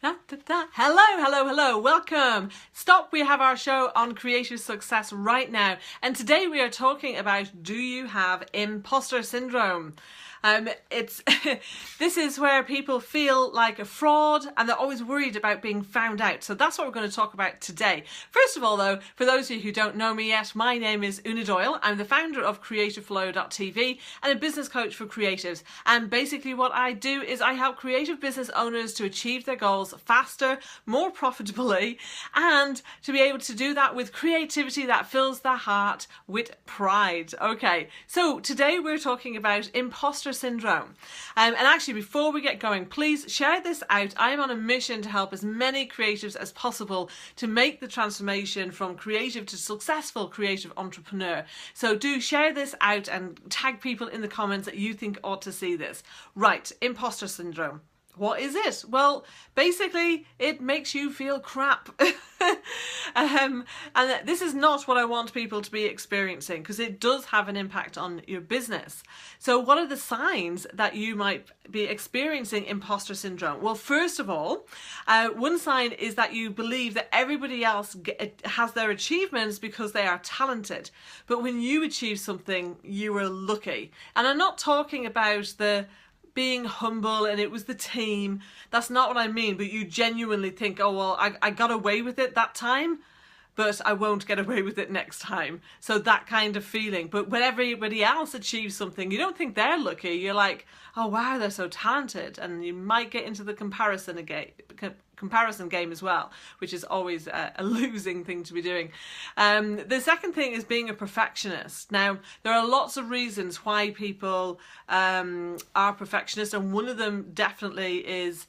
Da, da, da. Hello, hello, hello, welcome. Stop, we have our show on creative success right now. And today we are talking about, do you have imposter syndrome? It's This is where people feel like a fraud and they're always worried about being found out. So that's what we're going to talk about today. First of all though, for those of you who don't know me yet, my name is Una Doyle. I'm the founder of creativeflow.tv and a business coach for creatives. And basically what I do is I help creative business owners to achieve their goals faster, more profitably, and to be able to do that with creativity that fills their heart with pride. Okay, so today we're talking about imposter syndrome. And actually, before we get going, please share this out. I am on a mission to help as many creatives as possible to make the transformation from creative to successful creative entrepreneur. So do share this out and tag people in the comments that you think ought to see this. Right, imposter syndrome. What is it? Well, basically, it makes you feel crap. And this is not what I want people to be experiencing, because it does have an impact on your business. So what are the signs that you might be experiencing imposter syndrome? Well, first of all, one sign is that you believe that everybody else has their achievements because they are talented. But when you achieve something, you were lucky. And I'm not talking about the being humble and it was the team. That's not what I mean, but you genuinely think, oh well, I got away with it that time, but I won't get away with it next time. So that kind of feeling. But when everybody else achieves something, you don't think they're lucky. You're like, oh wow, they're so talented. And you might get into the comparison game as well, which is always a losing thing to be doing. The second thing is being a perfectionist. Now, there are lots of reasons why people are perfectionists, and one of them definitely is,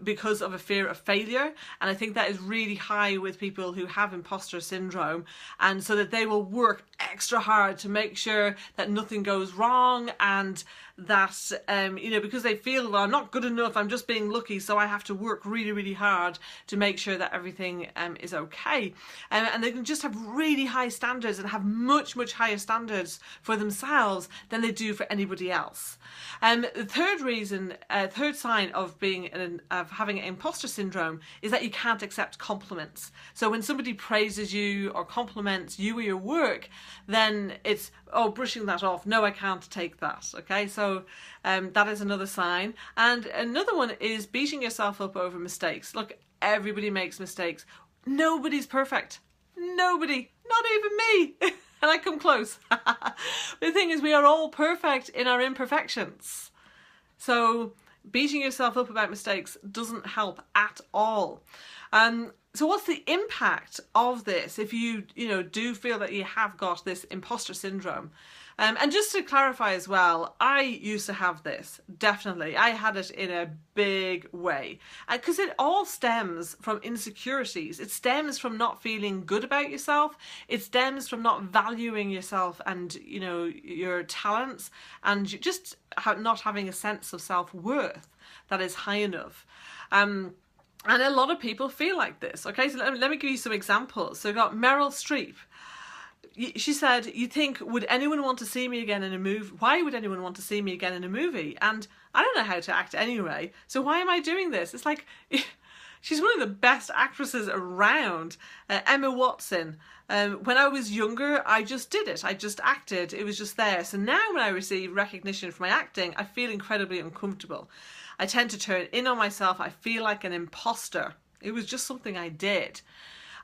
because of a fear of failure. And I think that is really high with people who have imposter syndrome, and so that they will work extra hard to make sure that nothing goes wrong, and that because they feel, well, I'm not good enough, I'm just being lucky, so I have to work really, really hard to make sure that everything is okay. And they can just have really high standards and have much, much higher standards for themselves than they do for anybody else. The third sign of having imposter syndrome is that you can't accept compliments. So when somebody praises you or compliments you or your work, then it's, oh, brushing that off. No, I can't take that. Okay, so that is another sign. And another one is beating yourself up over mistakes. Look, everybody makes mistakes. Nobody's perfect. Nobody, not even me. And I come close. The thing is, we are all perfect in our imperfections. So beating yourself up about mistakes doesn't help at all. So what's the impact of this if you do feel that you have got this imposter syndrome? And just to clarify as well, I used to have this, definitely. I had it in a big way. Because it all stems from insecurities. It stems from not feeling good about yourself. It stems from not valuing yourself and, your talents, and just not having a sense of self-worth that is high enough. And a lot of people feel like this. Okay, so let me give you some examples. So we've got Meryl Streep. She said, you think, would anyone want to see me again in a movie? Why would anyone want to see me again in a movie? And I don't know how to act anyway, so why am I doing this? It's like, she's one of the best actresses around. Emma Watson. When I was younger, I just did it. I just acted. It was just there. So now when I receive recognition for my acting, I feel incredibly uncomfortable. I tend to turn in on myself. I feel like an imposter. It was just something I did.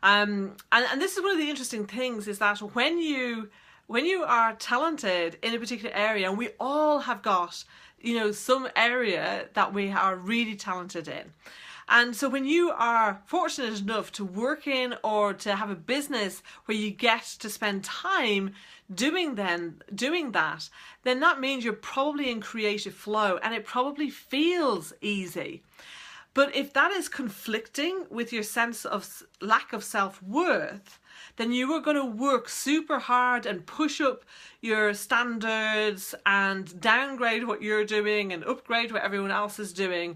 And this is one of the interesting things, is that when you are talented in a particular area, and we all have got, some area that we are really talented in. And so when you are fortunate enough to work in or to have a business where you get to spend time doing that, then that means you're probably in creative flow and it probably feels easy. But if that is conflicting with your sense of lack of self-worth, then you are going to work super hard and push up your standards and downgrade what you're doing and upgrade what everyone else is doing,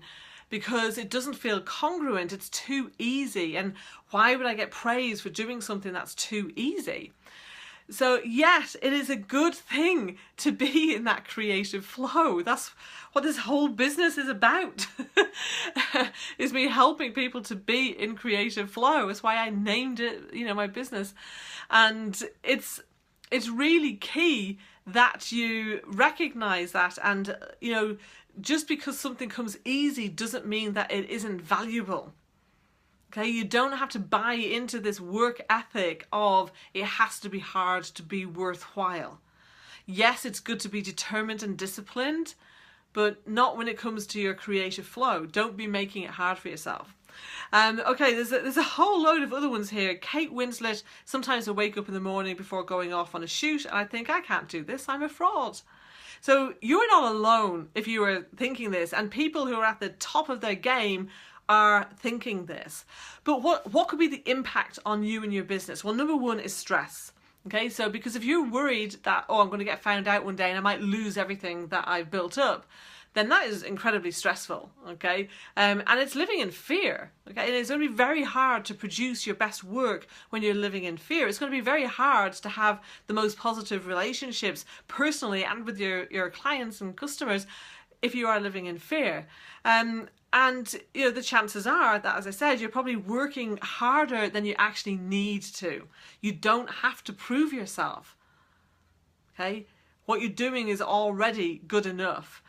because it doesn't feel congruent. It's too easy. And why would I get praise for doing something that's too easy? So yes, it is a good thing to be in that creative flow. That's what this whole business is about, is me helping people to be in creative flow. That's why I named it, my business. And it's really key that you recognize that, and just because something comes easy doesn't mean that it isn't valuable. Okay, you don't have to buy into this work ethic of it has to be hard to be worthwhile. Yes, it's good to be determined and disciplined, but not when it comes to your creative flow. Don't be making it hard for yourself. Okay, there's a whole load of other ones here. Kate Winslet, sometimes I wake up in the morning before going off on a shoot and I think, I can't do this, I'm a fraud. So you're not alone if you are thinking this, and people who are at the top of their game are thinking this. But what could be the impact on you and your business? Well, number one is stress. Okay, so because if you're worried that, I'm going to get found out one day and I might lose everything that I've built up, then that is incredibly stressful, okay? And it's living in fear, okay? And it's going to be very hard to produce your best work when you're living in fear. It's going to be very hard to have the most positive relationships personally and with your clients and customers if you are living in fear. And the chances are that, as I said, you're probably working harder than you actually need to. You don't have to prove yourself, okay? What you're doing is already good enough.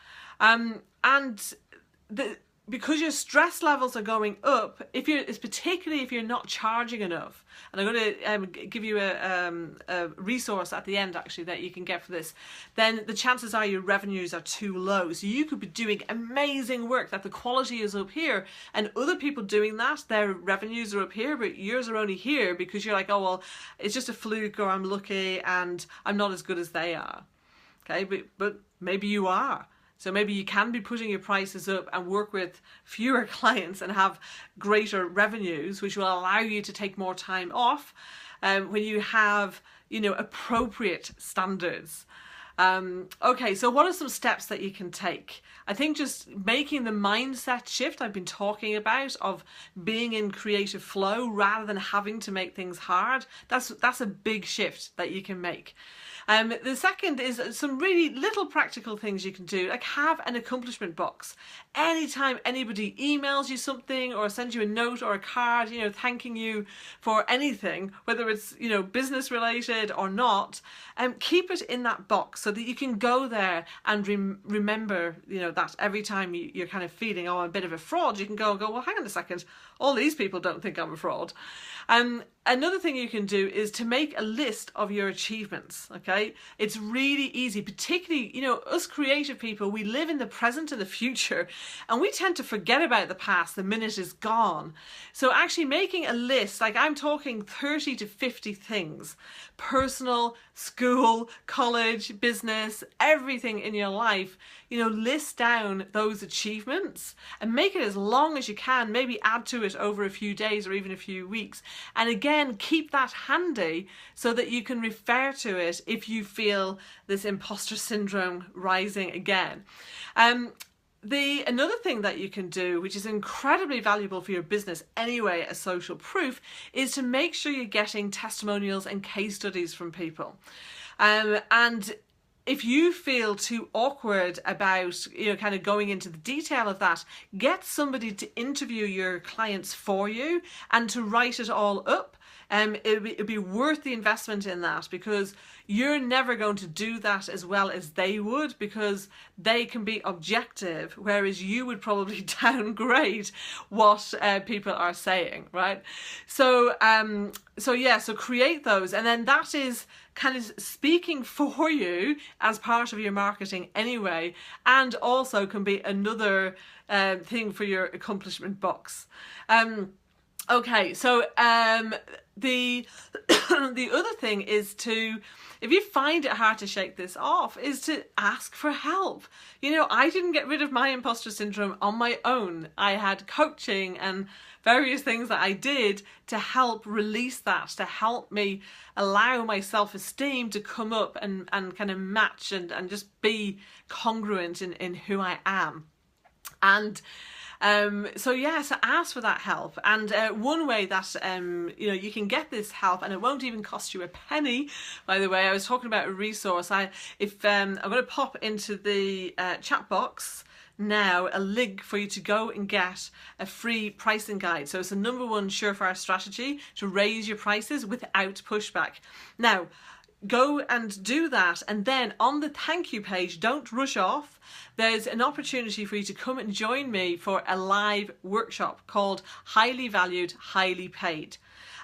Because your stress levels are going up, particularly if you're not charging enough, and I'm going to give you a resource at the end actually that you can get for this, then the chances are your revenues are too low. So you could be doing amazing work that the quality is up here, and other people doing that, their revenues are up here, but yours are only here because you're like, oh well, it's just a fluke, or I'm lucky and I'm not as good as they are. Okay, but maybe you are. So maybe you can be putting your prices up and work with fewer clients and have greater revenues, which will allow you to take more time off when you have, appropriate standards. Okay, so what are some steps that you can take? I think just making the mindset shift I've been talking about of being in creative flow rather than having to make things hard, that's a big shift that you can make. The second is some really little practical things you can do, like have an accomplishment box. Anytime anybody emails you something or sends you a note or a card, thanking you for anything, whether it's, business related or not, keep it in that box so that you can go there and remember, that every time you're kind of feeling, I'm a bit of a fraud, you can go, well, hang on a second, all these people don't think I'm a fraud. Another thing you can do is to make a list of your achievements, okay? It's really easy, particularly, us creative people, we live in the present and the future, and we tend to forget about the past the minute it's gone. So actually making a list, like I'm talking 30 to 50 things, personal, school, college, business, everything in your life, list down those achievements and make it as long as you can, maybe add to it over a few days or even a few weeks. And again, keep that handy so that you can refer to it if you feel this imposter syndrome rising again. Another thing that you can do, which is incredibly valuable for your business anyway as social proof, is to make sure you're getting testimonials and case studies from people. And if you feel too awkward about, kind of going into the detail of that, get somebody to interview your clients for you and to write it all up. It'd be worth the investment in that, because you're never going to do that as well as they would, because they can be objective, whereas you would probably downgrade what people are saying, right? So create those, and then that is kind of speaking for you as part of your marketing anyway, and also can be another thing for your accomplishment box. Okay, so the other thing is to, if you find it hard to shake this off, is to ask for help. I didn't get rid of my imposter syndrome on my own. I had coaching and various things that I did to help release that, to help me allow my self-esteem to come up and kind of match and just be congruent in who I am. And So yeah, so ask for that help. And one way that you can get this help, and it won't even cost you a penny, by the way. I was talking about a resource. I'm going to pop into the chat box now a link for you to go and get a free pricing guide. So it's the #1 surefire strategy to raise your prices without pushback. Now, go and do that, and then on the thank you page, don't rush off. There's an opportunity for you to come and join me for a live workshop called Highly Valued, Highly Paid.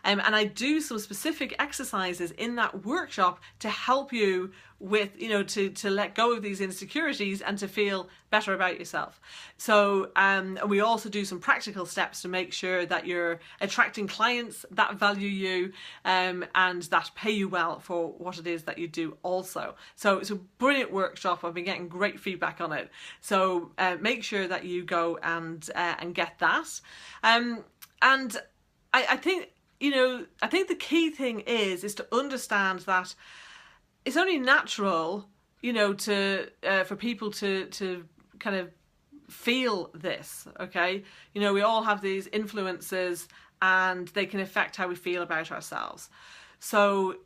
And I do some specific exercises in that workshop to help you with, to let go of these insecurities and to feel better about yourself. So we also do some practical steps to make sure that you're attracting clients that value you and that pay you well for what it is that you do also. So it's a brilliant workshop. I've been getting great feedback on it. So make sure that you go and get that. And I think, I think the key thing is to understand that it's only natural, for people to kind of feel this, okay? We all have these influences and they can affect how we feel about ourselves. So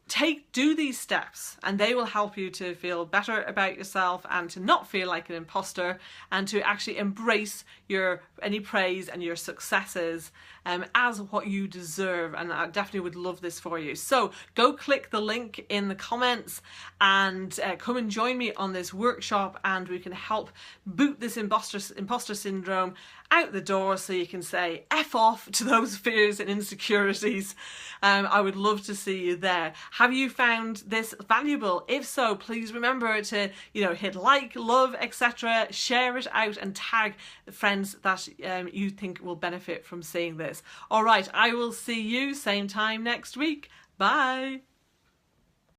do these steps and they will help you to feel better about yourself and to not feel like an imposter and to actually embrace any praise and your successes as what you deserve. And I definitely would love this for you. So go click the link in the comments and come and join me on this workshop, and we can help boot this imposter syndrome out the door so you can say F off to those fears and insecurities. I would love to see you there. Have you found this valuable? If so, please remember to hit like, love, etc. Share it out and tag friends that you think will benefit from seeing this. All right, I will see you same time next week. Bye.